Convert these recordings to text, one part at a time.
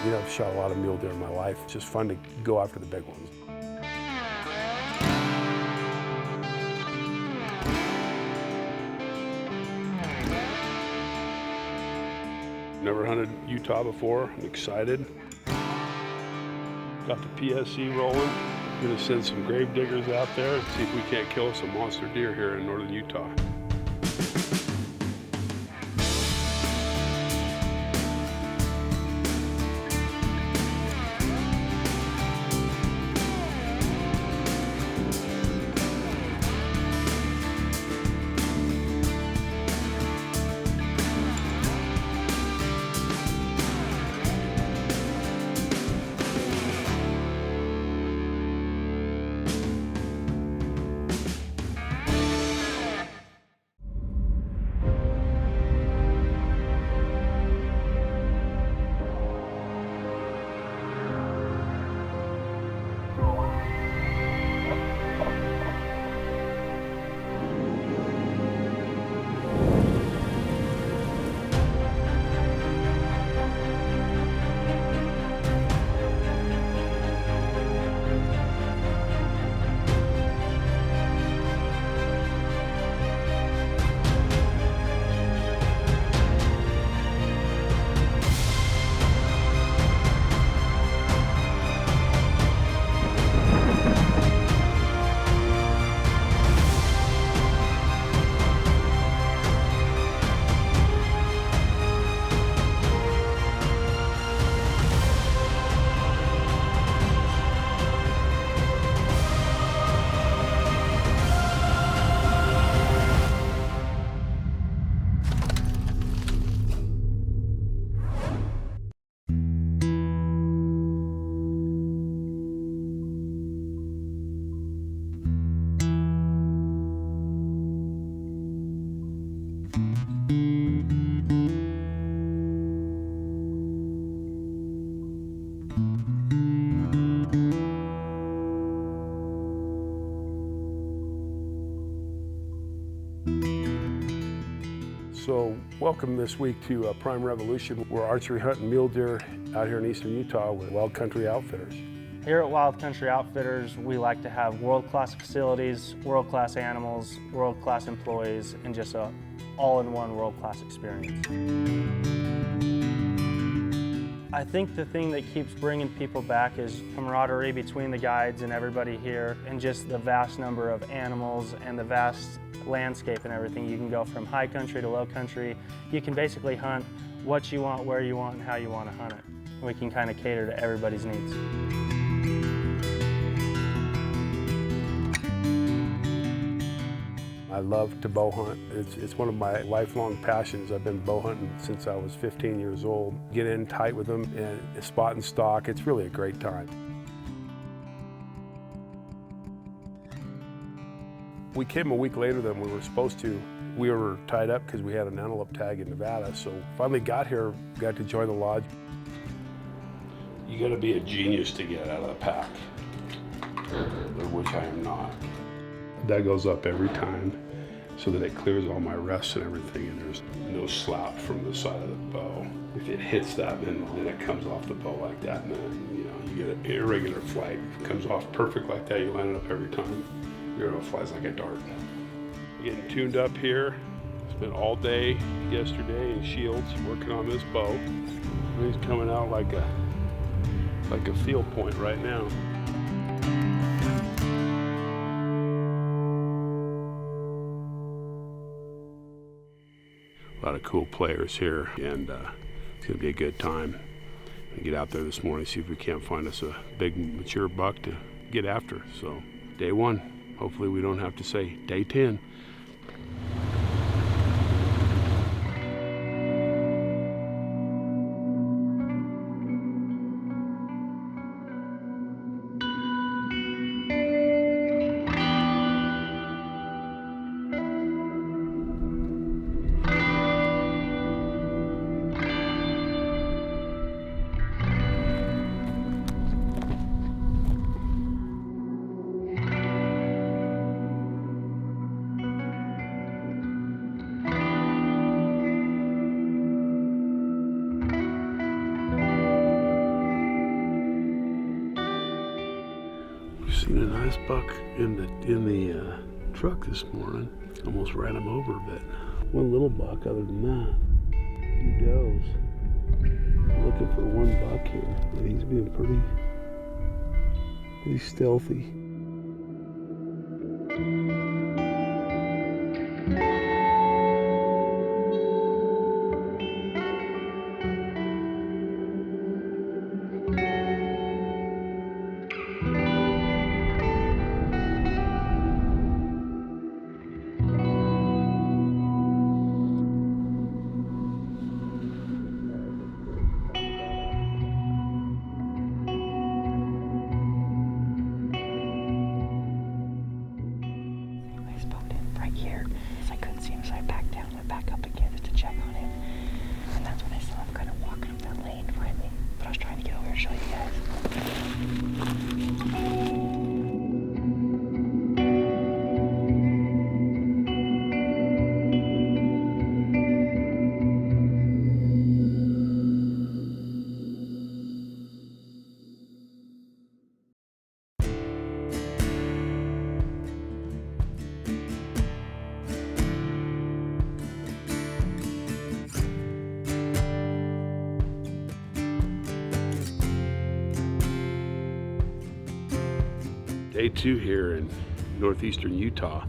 You know, I've shot a lot of mule deer in my life. It's just fun to go after the big ones. Never hunted Utah before. I'm excited. Got the PSC rolling. I'm gonna send some grave diggers out there and see if we can't kill some monster deer here in northern Utah. So welcome this week to Prime Revolution. We're archery hunting mule deer out here in eastern Utah with Wild Country Outfitters. Here at Wild Country Outfitters, we like to have world-class facilities, world-class animals, world-class employees, and just a all-in-one world-class experience. I think the thing that keeps bringing people back is camaraderie between the guides and everybody here, and just the vast number of animals and the vast landscape and everything. You can go from high country to low country. You can basically hunt what you want, where you want, and how you want to hunt it. We can kind of cater to everybody's needs. I love to bow hunt. It's one of my lifelong passions. I've been bow hunting since I was 15 years old. Get in tight with them and spot and stalk. It's really a great time. We came a week later than we were supposed to. We were tied up because we had an antelope tag in Nevada. So finally got here, got to join the lodge. You gotta be a genius to get out of the pack, which I am not. That goes up every time so that it clears all my rests and everything, and there's no slap from the side of the bow. If it hits that, then it comes off the bow like that, and then you get an irregular flight. If it comes off perfect like that, you line it up every time. Your arrow flies like a dart. Getting tuned up here. Spent all day yesterday in Shields working on this bow. And he's coming out like a field point right now. A lot of cool players here, and it's gonna be a good time. I'm gonna get out there this morning, see if we can't find us a big mature buck to get after. So day one. Hopefully we don't have to say day 10. Seen a nice buck in the truck this morning. Almost ran him over, but one little buck other than that. He goes. Looking for one buck here, but he's being pretty stealthy. Here, so I couldn't see him, so I backed down, went back up again just to check on him, and that's when I saw him kind of walking up that lane finally. But I was trying to get over here to show you guys. Day 2 here in northeastern Utah.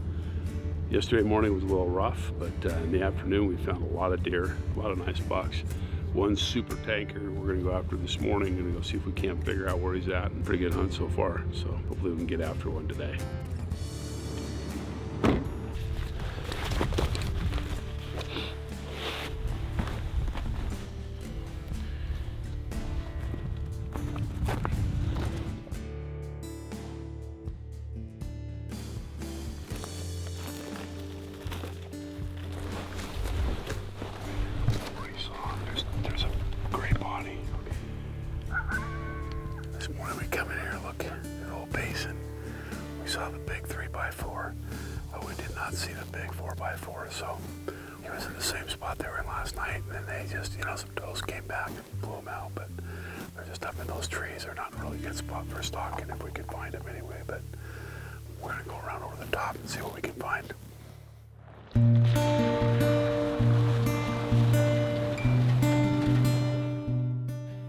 Yesterday morning was a little rough, but in the afternoon we found a lot of deer, a lot of nice bucks. One super tanker we're gonna go after this morning and go see if we can't figure out where he's at. And pretty good hunt so far, so hopefully we can get after one today. This morning we come in here, look, the old basin. We saw the big 3x4, but we did not see the big 4x4. So he was in the same spot they were in last night, and then they just, some does came back and blew them out. But they're just up in those trees. They're not a really good spot for stalking if we can find them anyway. But we're gonna go around over the top and see what we can find.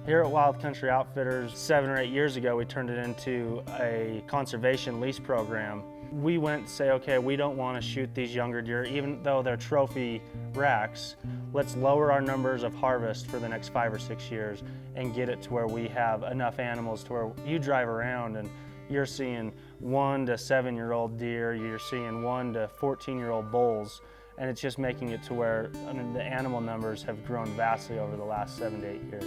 Here at Wild Country Outfitters, 7 or 8 years ago, we turned it into a conservation lease program. We went to say, okay, we don't want to shoot these younger deer, even though they're trophy racks. Let's lower our numbers of harvest for the next 5 or 6 years and get it to where we have enough animals to where you drive around and you're seeing 1 to 7-year-old deer, you're seeing 1 to 14-year-old bulls, and it's just making it to where the animal numbers have grown vastly over the last 7 to 8 years.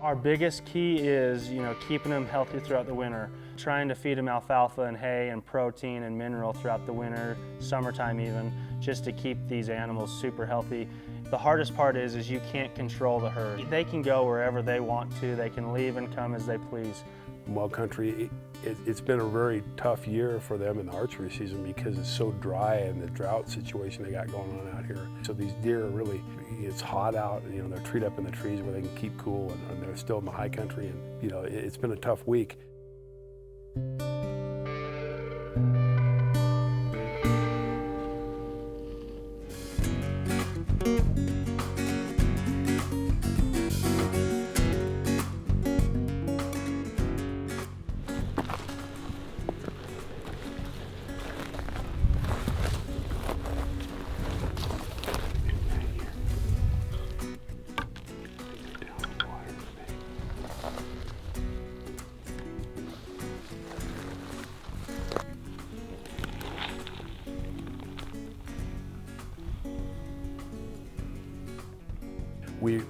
Our biggest key is, keeping them healthy throughout the winter, trying to feed them alfalfa and hay and protein and mineral throughout the winter, summertime even, just to keep these animals super healthy. The hardest part is you can't control the herd. They can go wherever they want to. They can leave and come as they please. Wild Country, it's been a very tough year for them in the archery season because it's so dry and the drought situation they got going on out here. So these deer are really, it's hot out, they're treed up in the trees where they can keep cool and they're still in the high country, and it's been a tough week.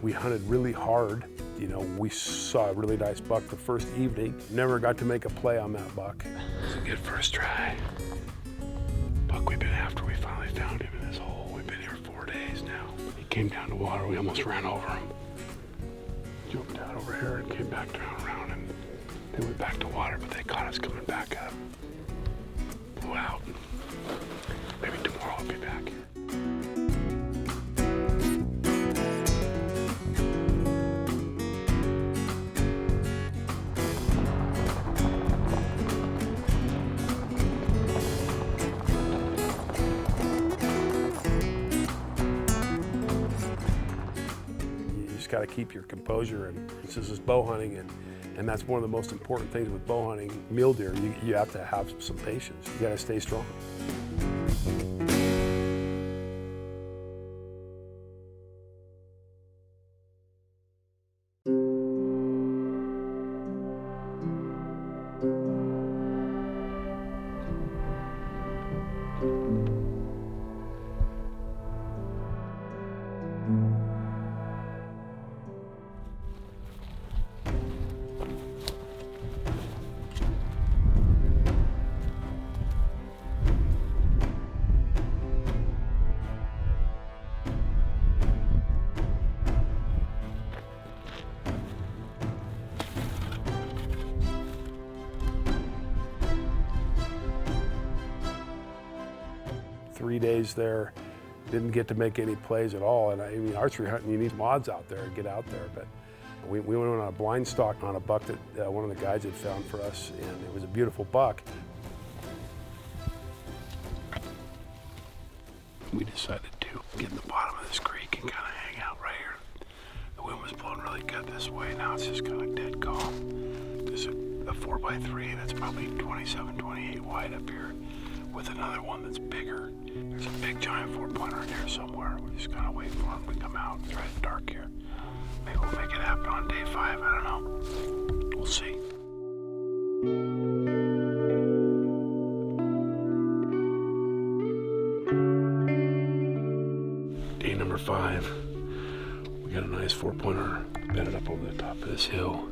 We hunted really hard. We saw a really nice buck the first evening. Never got to make a play on that buck. It was a good first try. Buck we've been after, we finally found him in this hole. We've been here 4 days now. He came down to water, we almost ran over him. Jumped out over here and came back down around, and They went back to water, but they caught us coming back up. Blew out. Maybe tomorrow I'll be back here. Got to keep your composure, and this is bow hunting, and that's one of the most important things with bow hunting. Mule deer, you have to have some patience. You got to stay strong. Three days there, didn't get to make any plays at all. And I mean, archery hunting, you need mods out there to get out there. But we went on a blind stalk on a buck that one of the guides had found for us, and it was a beautiful buck. We decided to get in the bottom of this creek and kind of hang out right here. The wind was blowing really good this way. Now it's just kind of dead calm. There's a 4x3 that's probably 27, 28 wide up here, with another one that's bigger. There's a big giant 4-pointer in here somewhere. We're just gonna wait for him to come out. It's right dark here. Maybe we'll make it happen on day 5, I don't know. We'll see. Day number 5. We got a nice 4-pointer bedded up over the top of this hill.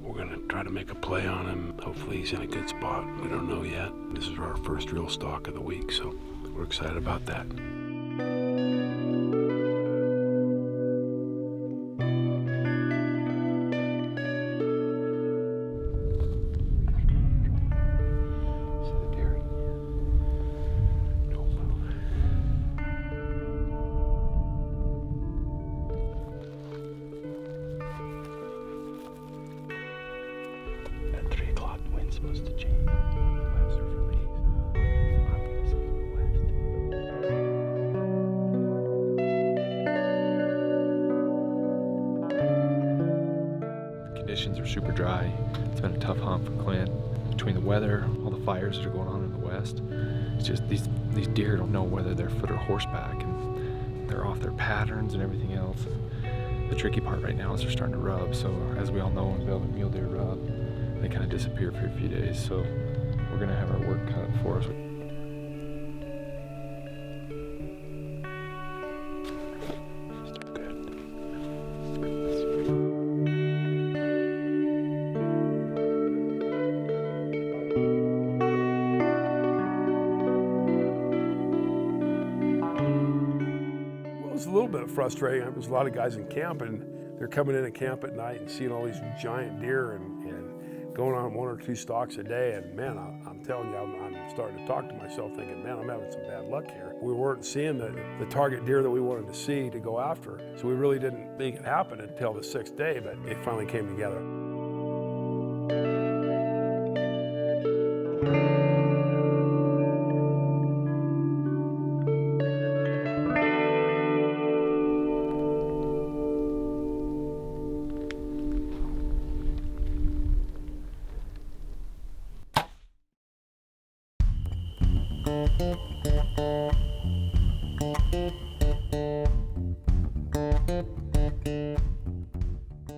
We're gonna try to make a play on him. Hopefully he's in a good spot. We don't know yet. This is our first real stalk of the week, so we're excited about that. Supposed to change west or from east. I'm gonna say west. The conditions are super dry. It's been a tough hunt for Clint. Between the weather, all the fires that are going on in the west, it's just these deer don't know whether they're foot or horseback, and they're off their patterns and everything else. The tricky part right now is they're starting to rub. So as we all know, when velvet mule deer rub, they kind of disappear for a few days, so we're gonna have our work cut for us. Well, it was a little bit frustrating. There was a lot of guys in camp, and they're coming in at camp at night and seeing all these giant deer and going on 1 or 2 stalks a day, and man, I'm telling you, I'm starting to talk to myself thinking, man, I'm having some bad luck here. We weren't seeing the target deer that we wanted to see to go after, so we really didn't think it happened until the 6th day, but it finally came together.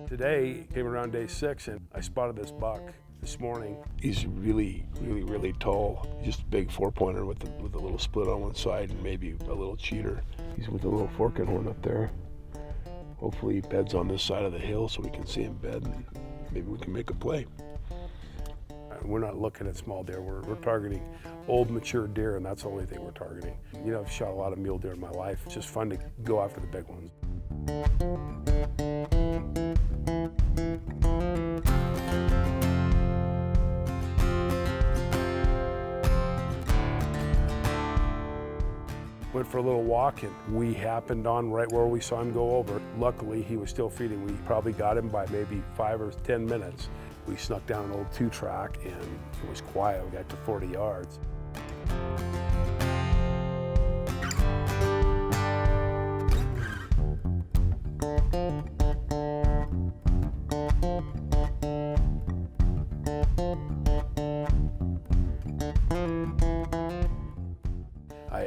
Today, came around day 6, and I spotted this buck this morning. He's really tall. Just a big 4-pointer with a little split on one side and maybe a little cheater. He's with a little forking horn up there. Hopefully he beds on this side of the hill so we can see him bed, and maybe we can make a play. We're not looking at small deer. We're targeting old, mature deer, and that's the only thing we're targeting. You know, I've shot a lot of mule deer in my life. It's just fun to go after the big ones. Went for a little walk, and we happened on right where we saw him go over. Luckily, he was still feeding. We probably got him by maybe 5 or 10 minutes. We snuck down an old 2-track, and it was quiet. We got to 40 yards.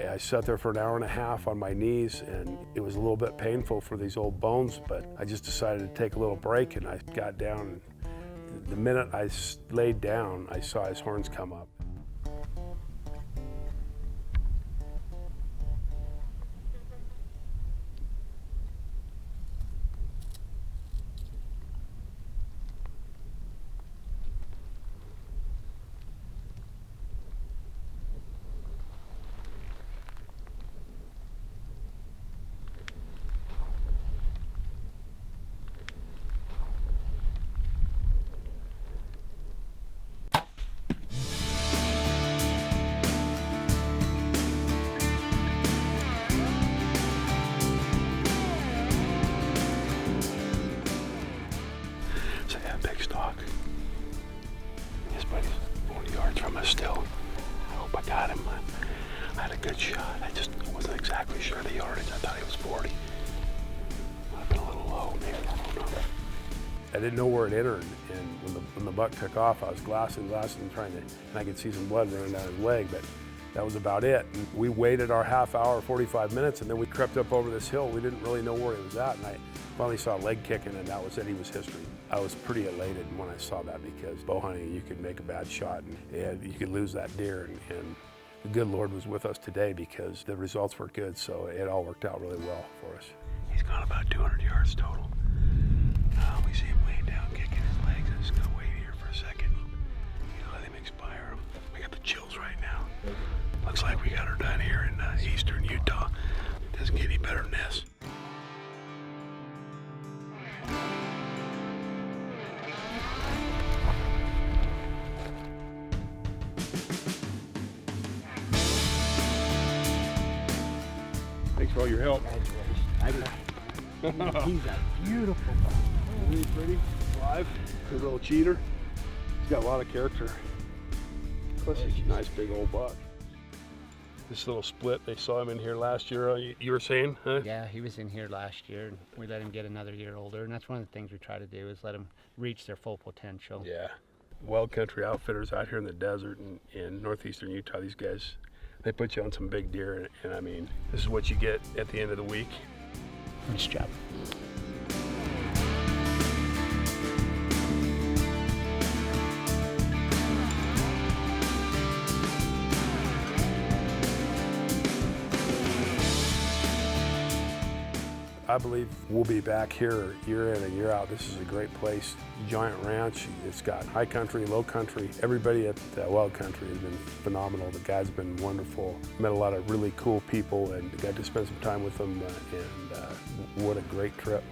I sat there for an hour and a half on my knees, and it was a little bit painful for these old bones, but I just decided to take a little break, and I got down. And the minute I laid down, I saw his horns come up. So yeah, big stock. His buddy's 40 yards from us still. I hope I got him. I had a good shot. I just wasn't exactly sure the yardage. I thought he was 40. Might have been a little low, maybe. I don't know. I didn't know where it entered, and when the buck took off, I was glassing, trying to, and I could see some blood running down his leg, but that was about it. And we waited our half hour, 45 minutes, and then we crept up over this hill. We didn't really know where he was at, and I finally saw a leg kicking, and that was it. He was history. I was pretty elated when I saw that, because bow hunting, you could make a bad shot and you could lose that deer, and the good Lord was with us today because the results were good, so it all worked out really well for us. He's gone about 200 yards total. We see him laying down, kicking his legs. I'm just gonna wait here for a second. Let him expire. We got the chills right now. Looks like we got her done here in eastern Utah. Doesn't get any better than this. Thanks for all your help. He's a beautiful buck. Really pretty, live, good little cheater. He's got a lot of character. Plus he's a nice big old buck. This little split, they saw him in here last year, you were saying, huh? Yeah, he was in here last year, and we let him get another year older, and that's one of the things we try to do is let them reach their full potential. Yeah. Wild country outfitters out here in the desert and in northeastern Utah, these guys, they put you on some big deer, and I mean, this is what you get at the end of the week. Nice job. I believe we'll be back here year in and year out. This is a great place, giant ranch. It's got high country, low country. Everybody at Wild Country has been phenomenal. The guys have been wonderful. Met a lot of really cool people and got to spend some time with them, and what a great trip.